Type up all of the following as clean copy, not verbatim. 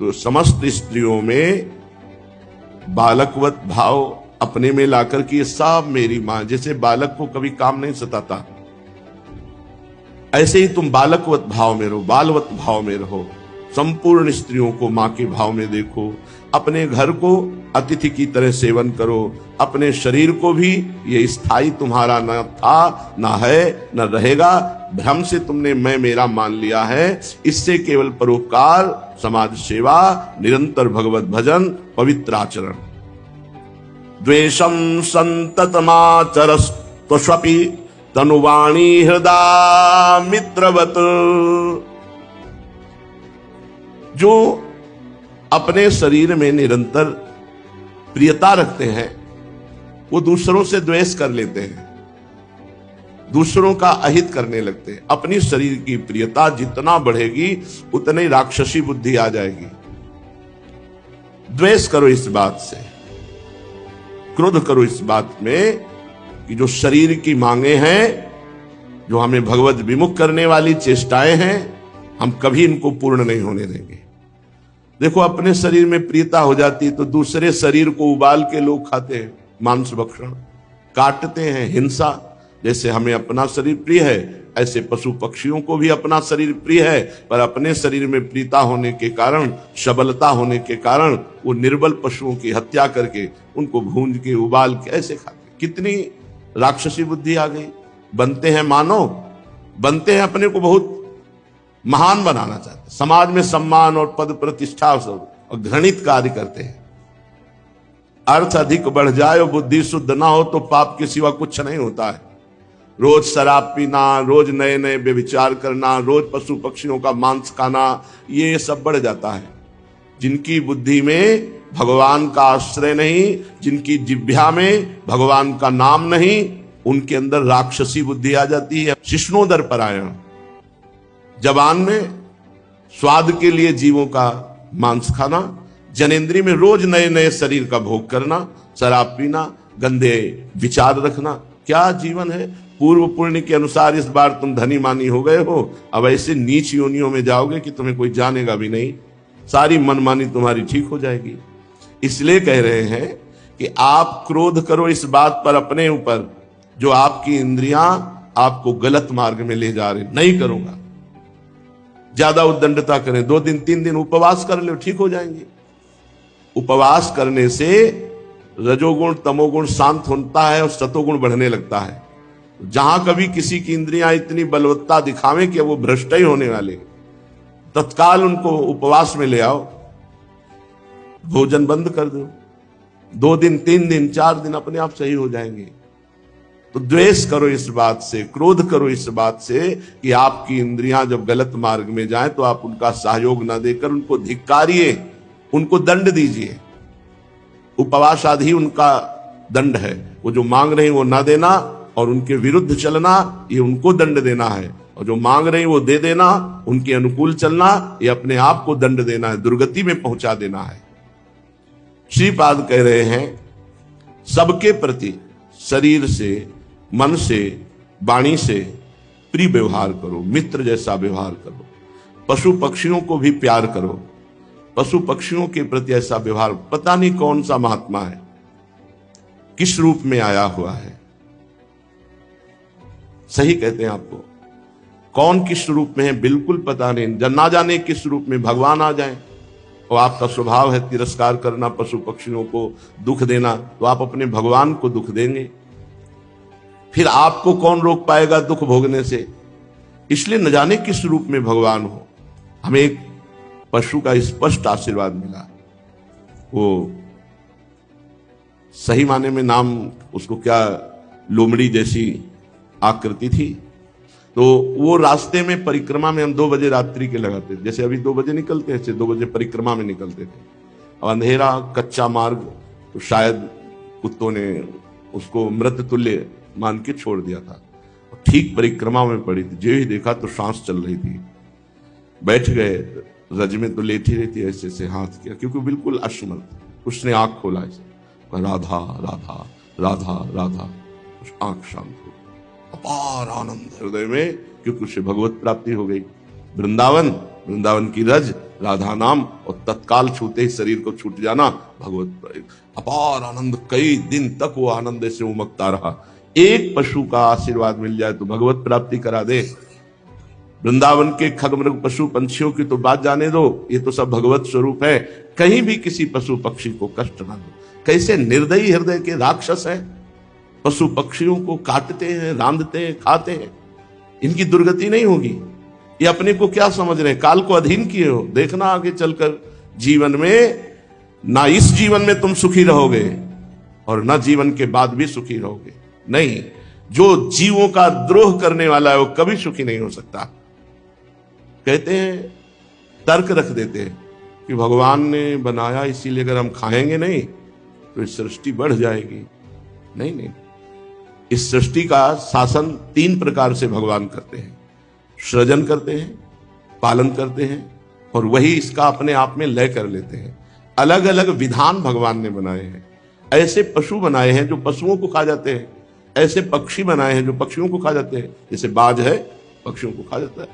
तो समस्त स्त्रियों में बालकवत भाव अपने में लाकर कि ये सब मेरी मां, जैसे बालक को कभी काम नहीं सताता, ऐसे ही तुम बालकवत भाव में रहो, बालवत भाव में रहो। संपूर्ण स्त्रियों को मां के भाव में देखो, अपने घर को अतिथि की तरह सेवन करो, अपने शरीर को भी, ये स्थायी तुम्हारा न था, न है, न रहेगा, भ्रम से तुमने मैं मेरा मान लिया है। इससे केवल परोपकार, समाज सेवा, निरंतर भगवत भजन, पवित्र आचरण। द्वेषम संततमाचरस्त्वष्वपि तनुवाणी हृदय मित्रवत। जो अपने शरीर में निरंतर प्रियता रखते हैं वो दूसरों से द्वेष कर लेते हैं, दूसरों का अहित करने लगते हैं। अपनी शरीर की प्रियता जितना बढ़ेगी उतनी राक्षसी बुद्धि आ जाएगी। द्वेष करो इस बात से, क्रोध करो इस बात में कि जो शरीर की मांगे हैं, जो हमें भगवत विमुख करने वाली चेष्टाएं हैं, हम कभी इनको पूर्ण नहीं होने देंगे। देखो, अपने शरीर में प्रियता हो जाती है तो दूसरे शरीर को उबाल के लोग खाते हैं, मांस भक्षण, काटते हैं, हिंसा। जैसे हमें अपना शरीर प्रिय है, ऐसे पशु पक्षियों को भी अपना शरीर प्रिय है, पर अपने शरीर में प्रियता होने के कारण, सबलता होने के कारण वो निर्बल पशुओं की हत्या करके उनको भूंज के उबाल के ऐसे खाते। कितनी राक्षसी बुद्धि आ गई। बनते हैं मानव, बनते हैं अपने को बहुत महान बनाना चाहते, समाज में सम्मान और पद प्रतिष्ठा और घृणित कार्य करते हैं। अर्थ अधिक बढ़ जाए और बुद्धि शुद्ध ना हो तो पाप के सिवा कुछ नहीं होता है। रोज शराब पीना, रोज नए नए व्यभिचार करना, रोज पशु पक्षियों का मांस खाना, ये सब बढ़ जाता है। जिनकी बुद्धि में भगवान का आश्रय नहीं, जिनकी जिह्वा में भगवान का नाम नहीं, उनके अंदर राक्षसी बुद्धि आ जाती है। शिष्णोदर परायण, जबान में स्वाद के लिए जीवों का मांस खाना, जनेंद्री में रोज नए नए शरीर का भोग करना, शराब पीना, गंदे विचार रखना, क्या जीवन है। पूर्व पुण्य के अनुसार इस बार तुम धनी मानी हो गए हो, अब ऐसे नीच योनियों में जाओगे कि तुम्हें कोई जानेगा भी नहीं, सारी मनमानी तुम्हारी ठीक हो जाएगी। इसलिए कह रहे हैं कि आप क्रोध करो इस बात पर अपने ऊपर जो आपकी इंद्रियां आपको गलत मार्ग में ले जा रही। नहीं करूंगा, ज्यादा उद्दंडता करें, 2 दिन 3 दिन उपवास कर लो, ठीक हो जाएंगे। उपवास करने से रजोगुण तमोगुण शांत होता है और सतोगुण बढ़ने लगता है। जहां कभी किसी की इंद्रियां इतनी बलवत्ता दिखावें कि वो भ्रष्ट ही होने वाले, तत्काल उनको उपवास में ले आओ, भोजन बंद कर दो, 2 दिन 3 दिन 4 दिन अपने आप सही हो जाएंगे। तो द्वेष करो इस बात से, क्रोध करो इस बात से कि आपकी इंद्रियां जब गलत मार्ग में जाएं तो आप उनका सहयोग न देकर उनको धिक्कारिए, उनको दंड दीजिए। उपवास आदि उनका दंड है। वो जो मांग रहे वो ना देना और उनके विरुद्ध चलना, ये उनको दंड देना है। और जो मांग रहे वो दे देना, उनके अनुकूल चलना, ये अपने आप को दंड देना है, दुर्गति में पहुंचा देना है। श्रीपाद कह रहे हैं सबके प्रति शरीर से, मन से, वाणी से प्रिय व्यवहार करो, मित्र जैसा व्यवहार करो। पशु पक्षियों को भी प्यार करो, पशु पक्षियों के प्रति ऐसा व्यवहार। पता नहीं कौन सा महात्मा है, किस रूप में आया हुआ है, सही कहते हैं आपको, कौन किस रूप में है बिल्कुल पता नहीं। ना जाने किस रूप में भगवान आ जाए और आपका स्वभाव है तिरस्कार करना, पशु पक्षियों को दुख देना, तो आप अपने भगवान को दुख देंगे, फिर आपको कौन रोक पाएगा दुख भोगने से। इसलिए न जाने किस रूप में भगवान हो। हमें एक पशु का स्पष्ट आशीर्वाद मिला, वो सही माने में नाम उसको क्या, लोमड़ी जैसी आकृति थी। तो वो रास्ते में परिक्रमा में हम 2 बजे रात्रि के लगाते थे, जैसे अभी 2 बजे निकलते हैं, 2 बजे परिक्रमा में निकलते थे। और अंधेरा कच्चा मार्ग, तो शायद कुत्तों ने उसको मृत तुल्य मान के छोड़ दिया था। ठीक परिक्रमा में पड़ी थी, जो ही देखा तो सांस चल रही थी। बैठ गए, रज में तो लेटी रहती, ऐसे ऐसे हाथ किया, क्योंकि बिल्कुल अश्मर्थ। उसने आंख खोला, ऐसे राधा राधा राधा राधा, उस आंख शांत हो, अपार आनंद हृदय में, क्योंकि उसे भगवत प्राप्ति हो गई। वृंदावन, वृंदावन की रज राधा नाम, और तत्काल छूते ही शरीर को छूट जाना भगवत अपार आनंद। कई दिन तक वो आनंद से उमकता रहा। एक पशु का आशीर्वाद मिल जाए तो भगवत प्राप्ति करा दे। वृंदावन के खगमृग पशु पंछियों की तो बात जाने दो, ये तो सब भगवत स्वरूप है। कहीं भी किसी पशु पक्षी को कष्ट ना दो। कैसे निर्दयी हृदय के राक्षस हैं, पशु पक्षियों को काटते हैं, रांधते हैं, खाते हैं। इनकी दुर्गति नहीं होगी। ये अपने को क्या समझ रहे हैं, काल को अधीन किए हो। देखना आगे चलकर जीवन में, ना इस जीवन में तुम सुखी रहोगे और ना जीवन के बाद भी सुखी रहोगे। नहीं, जो जीवों का द्रोह करने वाला है वो कभी सुखी नहीं हो सकता। कहते हैं, तर्क रख देते हैं कि भगवान ने बनाया इसीलिए अगर हम खाएंगे नहीं तो इस सृष्टि बढ़ जाएगी। नहीं नहीं, इस सृष्टि का शासन 3 प्रकार से भगवान करते हैं। सृजन करते हैं, पालन करते हैं, और वही इसका अपने आप में लय कर लेते हैं। अलग अलग विधान भगवान ने बनाए हैं। ऐसे पशु बनाए हैं जो पशुओं को खा जाते हैं, ऐसे पक्षी बनाए हैं जो पक्षियों को खा जाते हैं। जैसे बाज है, पक्षियों को खा जाता है,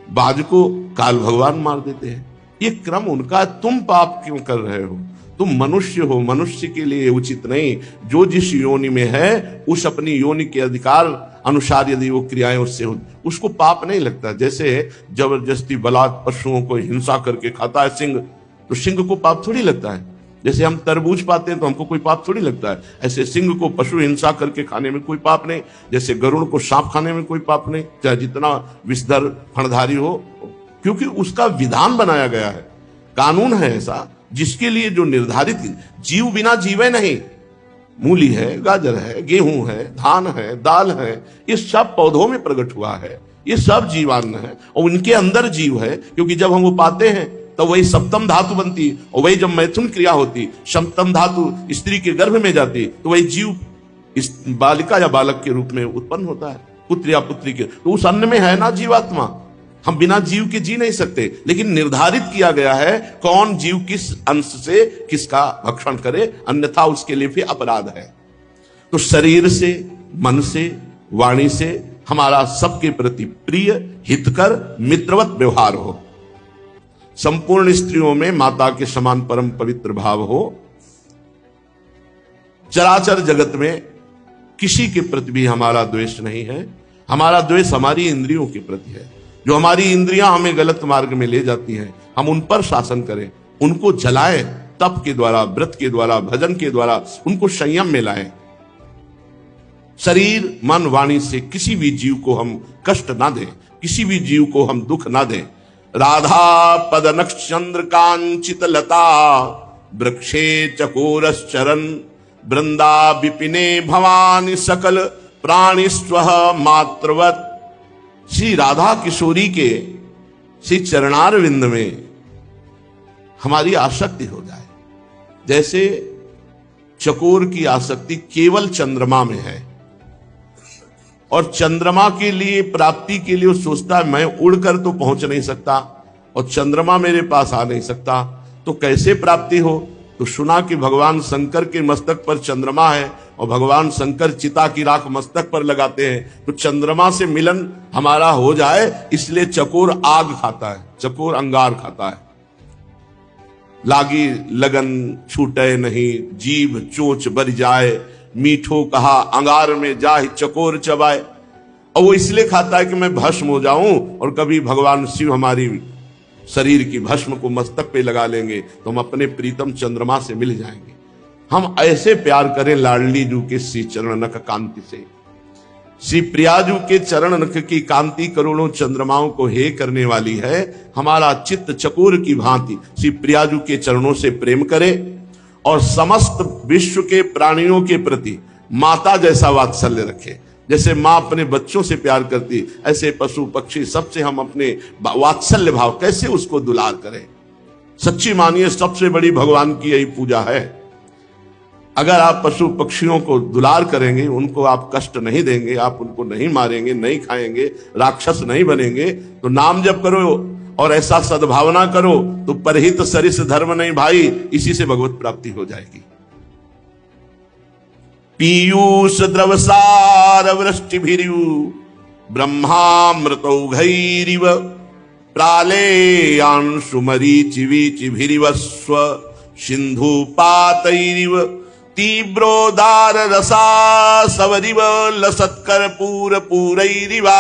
बाज को काल भगवान मार देते हैं। ये क्रम उनका, तुम पाप क्यों कर रहे हो? तुम मनुष्य हो, मनुष्य के लिए उचित नहीं। जो जिस योनि में है उस अपनी योनि के अधिकार अनुसार यदि वो क्रियाएं उससे हो, उसको पाप नहीं लगता। जैसे जबरदस्ती बलात् पशुओं को हिंसा करके खाता है सिंह, तो सिंह को पाप थोड़ी लगता है। जैसे हम तरबूज पाते हैं तो हमको कोई पाप थोड़ी लगता है, ऐसे सिंह को पशु हिंसा करके खाने में कोई पाप नहीं। जैसे गरुड़ को सांप खाने में कोई पाप नहीं, चाहे जितना विषधर फणधारी हो, क्योंकि उसका विधान बनाया गया है, कानून है ऐसा जिसके लिए जो निर्धारित। जीव बिना जीवे नहीं। मूली है, गाजर है, गेहूं है, धान है, दाल है, ये सब पौधों में प्रकट हुआ है। ये सब जीवान्न है और उनके अंदर जीव है, क्योंकि जब हम वो पाते हैं तो वही सप्तम धातु बनती, और वही जब मैथुन क्रिया होती, सप्तम धातु स्त्री के गर्भ में जाती, तो वही जीव इस बालिका या बालक के रूप में उत्पन्न होता है, पुत्र या पुत्री के। तो उस अन्न में है ना जीवात्मा। हम बिना जीव के जी नहीं सकते, लेकिन निर्धारित किया गया है कौन जीव किस अंश से किसका भक्षण करे, अन्यथा उसके लिए फिर अपराध है। तो शरीर से, मन से, वाणी से हमारा सबके प्रति प्रिय, हितकर, मित्रवत व्यवहार हो। संपूर्ण स्त्रियों में माता के समान परम पवित्र भाव हो। चराचर जगत में किसी के प्रति भी हमारा द्वेष नहीं है। हमारा द्वेष हमारी इंद्रियों के प्रति है। जो हमारी इंद्रियां हमें गलत मार्ग में ले जाती हैं, हम उन पर शासन करें, उनको जलाएं, तप के द्वारा, व्रत के द्वारा, भजन के द्वारा उनको संयम में लाएं। शरीर, मन, वाणी से किसी भी जीव को हम कष्ट ना दें, किसी भी जीव को हम दुख ना दें। राधा पद नक्षचंद्र कांचित लता वृक्षे चकोरश्चरन वृंदा विपिने भवानी सकल प्राणिस्व मात्रवत। श्री राधा किशोरी के श्री चरणार विंद में हमारी आसक्ति हो जाए। जैसे चकोर की आसक्ति केवल चंद्रमा में है, और चंद्रमा के लिए, प्राप्ति के लिए वो सोचता है मैं उड़कर तो पहुंच नहीं सकता और चंद्रमा मेरे पास आ नहीं सकता, तो कैसे प्राप्ति हो? तो सुना कि भगवान शंकर के मस्तक पर चंद्रमा है और भगवान शंकर चिता की राख मस्तक पर लगाते हैं, तो चंद्रमा से मिलन हमारा हो जाए, इसलिए चकोर आग खाता है, चकोर अंगार खाता है। लागी लगन छूटे नहीं, जीभ चोंच बर जाए, मीठो कहा अंगार में जाहि चकोर चबाए। और वो इसलिए खाता है कि मैं भस्म हो जाऊं, और कभी भगवान शिव हमारी शरीर की भस्म को मस्तक पे लगा लेंगे तो हम अपने प्रीतम चंद्रमा से मिल जाएंगे। हम ऐसे प्यार करें लाडली जू के श्री चरण नख कांति से। श्री प्रियाजू के चरण नख की कांति करोड़ों चंद्रमाओं को हे करने वाली है। हमारा चित्त चकोर की भांति श्री प्रियाजू के चरणों से प्रेम करे और समस्त विश्व के प्राणियों के प्रति माता जैसा वात्सल्य रखे। जैसे माँ अपने बच्चों से प्यार करती, ऐसे पशु पक्षी सबसे हम अपने वात्सल्य भाव कैसे उसको दुलार करें। सच्ची मानिए सबसे बड़ी भगवान की यही पूजा है। अगर आप पशु पक्षियों को दुलार करेंगे, उनको आप कष्ट नहीं देंगे, आप उनको नहीं मारेंगे, नहीं खाएंगे, राक्षस नहीं बनेंगे, तो नाम जप करो और ऐसा सद्भावना करो तो परहित सरिस धर्म नहीं भाई, इसी से भगवत प्राप्ति हो जाएगी। पीयूष द्रवसार वृष्टिभिरिव ब्रह्मामृतौघैरिव प्रालेयांशु मरीचि वीचिभिरिवस्व सिंधुपातैरिव तीव्रोदार रसासवरिव लसत्कर्पूर पूरैरिवा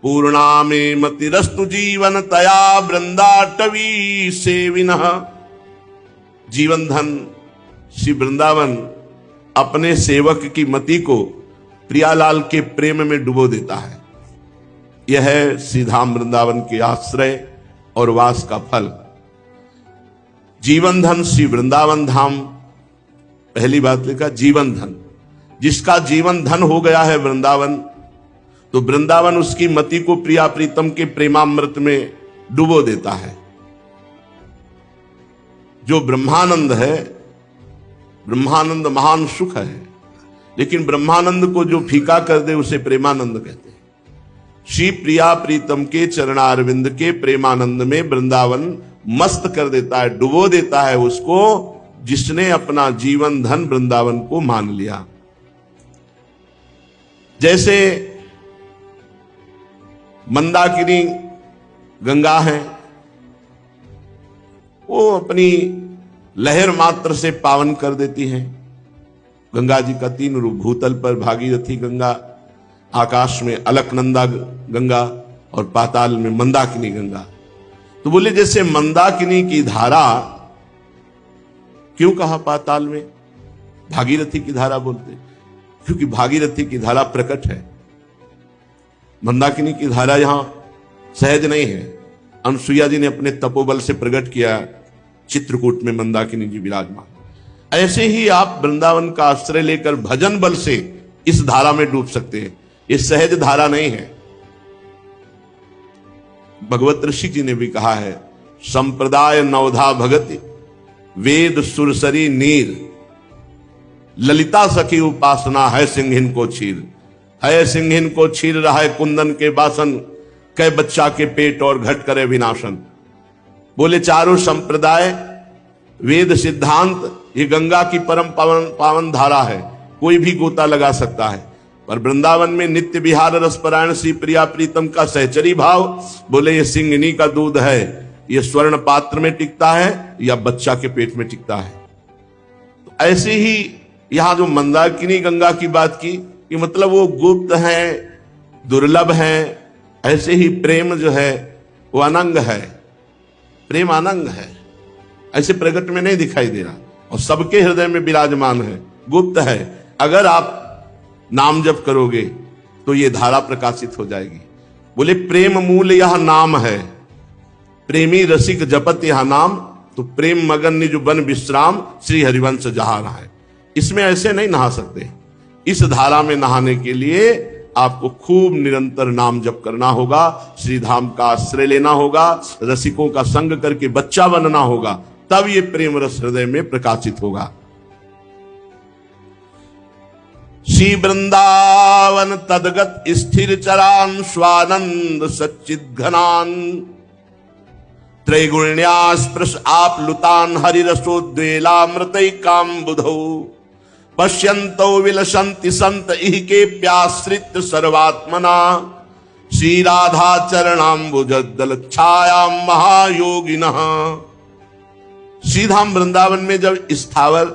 पूर्णामे मतिरस्तु जीवन तया वृंदाटवी सेविनः। जीवन धन श्री वृंदावन अपने सेवक की मति को प्रियालाल के प्रेम में डुबो देता है। यह है श्री धाम वृंदावन के आश्रय और वास का फल। जीवन धन श्री वृंदावन धाम, पहली बात लिखा जीवन धन। जिसका जीवन धन हो गया है वृंदावन, तो वृंदावन उसकी मति को प्रिया प्रीतम के प्रेमामृत में डुबो देता है। जो ब्रह्मानंद है, ब्रह्मानंद महान सुख है, लेकिन ब्रह्मानंद को जो फीका कर दे उसे प्रेमानंद कहते हैं। श्री प्रिया प्रीतम के चरणारविंद के प्रेमानंद में वृंदावन मस्त कर देता है, डुबो देता है उसको, जिसने अपना जीवन धन वृंदावन को मान लिया। जैसे मंदाकिनी गंगा है, वो अपनी लहर मात्र से पावन कर देती हैं। गंगा जी का 3 रूप, भूतल पर भागीरथी गंगा, आकाश में अलकनंदा गंगा और पाताल में मंदाकिनी गंगा। तो बोले जैसे मंदाकिनी की धारा, क्यों कहा पाताल में भागीरथी की धारा बोलते? क्योंकि भागीरथी की धारा प्रकट है, मंदाकिनी की धारा यहां सहज नहीं है। अनुसुईया जी ने अपने तपोबल से प्रकट किया, चित्रकूट में मंदाकिनी जी विराजमान। ऐसे ही आप वृंदावन का आश्रय लेकर भजन बल से इस धारा में डूब सकते हैं। ये सहज धारा नहीं है। भगवत ऋषि जी ने भी कहा है, संप्रदाय नवधा भगति वेद सुरसरी नीर, ललिता सखी उपासना है सिंहिन को छीर। है सिंहिन को छीर रहा है कुंदन के बासन, कै बच्चा के पेट और घट करे विनाशन। बोले चारों संप्रदाय, वेद सिद्धांत, ये गंगा की परम पावन धारा है, कोई भी गोता लगा सकता है। पर वृंदावन में नित्य विहार रसपरायण श्री प्रिया प्रीतम का सहचरी भाव, बोले ये सिंहिनी का दूध है, ये स्वर्ण पात्र में टिकता है या बच्चा के पेट में टिकता है। तो ऐसे ही यहां जो मंदाकिनी गंगा की बात की, कि मतलब वो गुप्त है, दुर्लभ है। ऐसे ही प्रेम जो है वो अनंग है, प्रेम अनंग है, ऐसे प्रकट में नहीं दिखाई दे रहा और सबके हृदय में विराजमान है, गुप्त है। अगर आप नाम जप करोगे तो ये धारा प्रकाशित हो जाएगी। बोले प्रेम मूल यह नाम है, प्रेमी रसिक जपत यह नाम, तो प्रेम मगन निज बन विश्राम, श्री हरिवंश जहा रहा है। इसमें ऐसे नहीं नहा सकते। इस धारा में नहाने के लिए आपको खूब निरंतर नाम जप करना होगा, श्री धाम का आश्रय लेना होगा, रसिकों का संग करके बच्चा बनना होगा, तब ये प्रेम रस हृदय में प्रकाशित होगा। श्री वृंदावन तदगत स्थिर चरान स्वानंद सच्चिद घनान, त्रैगुण्यास्पृश आप लुतान हरिरसोद्वेलामृतैकाम बुधौ, पश्यन्तो विलसन्ति संत इह के प्याश्रित सर्वात्मना, श्री राधा चरणाम्बुजदल छायाम महायोगिनः। श्रीधाम वृंदावन में जब स्थावर,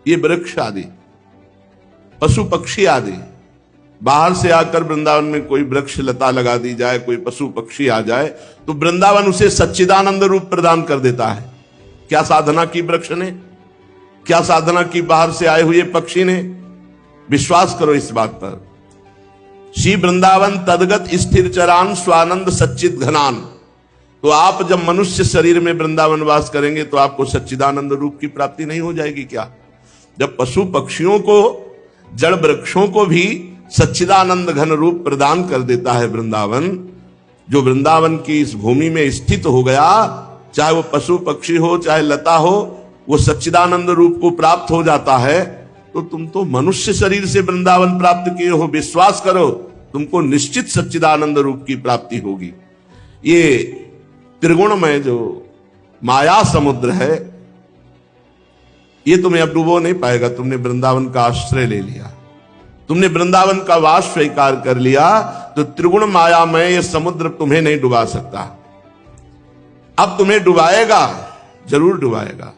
ये वृक्ष आदि, पशु पक्षी आदि, बाहर से आकर वृंदावन में कोई वृक्ष लता लगा दी जाए, कोई पशु पक्षी आ जाए, तो वृंदावन उसे सच्चिदानंद रूप प्रदान कर देता है। क्या साधना की वृक्ष ने, क्या साधना की बाहर से आए हुए पक्षी ने? विश्वास करो इस बात पर। श्री वृंदावन तदगत स्थिर चरान स्वानंद सच्चिद घनान। तो आप जब मनुष्य शरीर में वृंदावन वास करेंगे तो आपको सच्चिदानंद रूप की प्राप्ति नहीं हो जाएगी क्या? जब पशु पक्षियों को, जड़ वृक्षों को भी सच्चिदानंद घन रूप प्रदान कर देता है वृंदावन, जो वृंदावन की इस भूमि में स्थित हो गया, चाहे वो पशु पक्षी हो चाहे लता हो, वो सच्चिदानंद रूप को प्राप्त हो जाता है, तो तुम तो मनुष्य शरीर से वृंदावन प्राप्त किए हो, विश्वास करो तुमको निश्चित सच्चिदानंद रूप की प्राप्ति होगी। ये त्रिगुणमय जो माया समुद्र है, ये तुम्हें अब डूबो नहीं पाएगा। तुमने वृंदावन का आश्रय ले लिया, तुमने वृंदावन का वास स्वीकार कर लिया तो त्रिगुण माया में यह समुद्र तुम्हें नहीं डुबा सकता। अब तुम्हें डुबाएगा, जरूर डुबाएगा,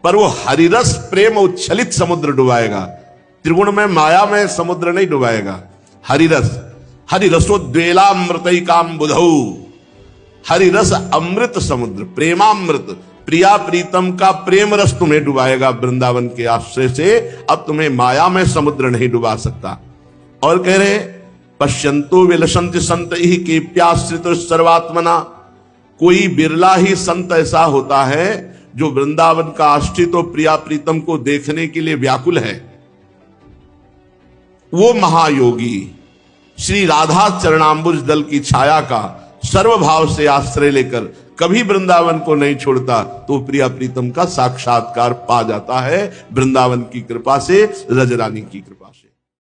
पर वो हरिरस प्रेम उच्छलित समुद्र डुबाएगा। त्रिगुण में माया में समुद्र नहीं डुबाएगा। हरिरस, हरिरसोद्वेलामृतैकाम बुधौ, हरिरस अमृत समुद्र, प्रेमामृत, प्रिया प्रीतम का प्रेम रस तुम्हें डुबाएगा वृंदावन के आश्रय से। अब तुम्हें माया में समुद्र नहीं डुबा सकता। और कह रहे पश्यंतो विलसंति संत ही केप्याश्रित सर्वात्मना, कोई बिरला ही संत ऐसा होता है जो वृंदावन का आश्रित और प्रिया प्रीतम को देखने के लिए व्याकुल है। वो महायोगी श्री राधा चरणाम्बुज दल की छाया का सर्वभाव से आश्रय लेकर कभी वृंदावन को नहीं छोड़ता, तो प्रिया प्रीतम का साक्षात्कार पा जाता है वृंदावन की कृपा से, रजरानी की कृपा से।